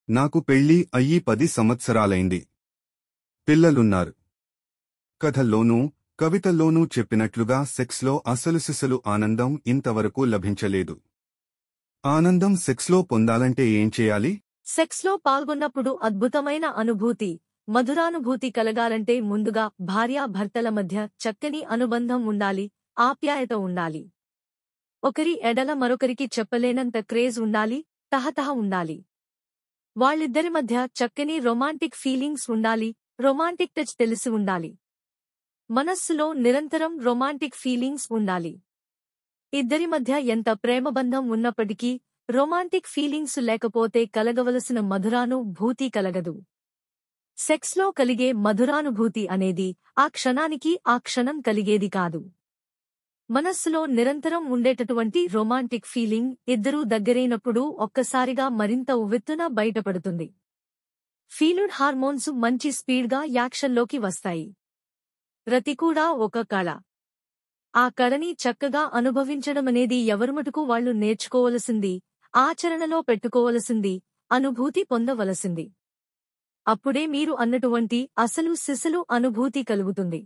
నాకు పెళ్లి అయ్యి 10 సంవత్సరాలైంది. పిల్లలున్నారు. కథల్లోనూ కవితల్లోనూ చెప్పినట్లుగా సెక్స్లో అసలు సిసలు ఆనందం ఇంతవరకు లభించలేదు. ఆనందం సెక్స్లో పొందాలంటే ఏం చేయాలి? సెక్స్లో పాల్గొన్నప్పుడు అద్భుతమైన అనుభూతి, మధురానుభూతి కలగాలంటే ముందుగా భార్యాభర్తల మధ్య చక్కని అనుబంధం ఉండాలి, ఆప్యాయత ఉండాలి. ఒకరి ఎడల మరొకరికి చెప్పలేనంత క్రేజ్ ఉండాలి, తహతహ ఉండాలి. వాళ్ళిద్దరి మధ్య చక్కని రొమాంటిక్ ఫీలింగ్స్ ఉండాలి, రొమాంటిక్ టచ్ తెలిసి ఉండాలి. మనస్సులో నిరంతరం రొమాంటిక్ ఫీలింగ్స్ ఉండాలి. ఇద్దరి మధ్య ఎంత ప్రేమబంధం ఉన్నప్పటికీ రొమాంటిక్ ఫీలింగ్స్ లేకపోతే కలగవలసిన మధురానుభూతి కలగదు. సెక్స్లో కలిగే మధురానుభూతి అనేది ఆ క్షణం కలిగేది కాదు. మనస్సులో నిరంతరం ఉండేటటువంటి రొమాంటిక్ ఫీలింగ్ ఇద్దరూ దగ్గరైనప్పుడు ఒక్కసారిగా మరింత ఉవ్వెత్తున బయటపడుతుంది. ఫీలుడ్ హార్మోన్స్ మంచి స్పీడ్గా యాక్షన్లోకి వస్తాయి. రతి కూడా ఒక కళ. ఆ కళని చక్కగా అనుభవించడమనేది ఎవరుమటుకు వాళ్లు నేర్చుకోవలసింది, ఆచరణలో పెట్టుకోవలసింది, అనుభూతి పొందవలసింది. అప్పుడే మీరు అన్నటువంటి అసలు సిసలు అనుభూతి కలుగుతుంది.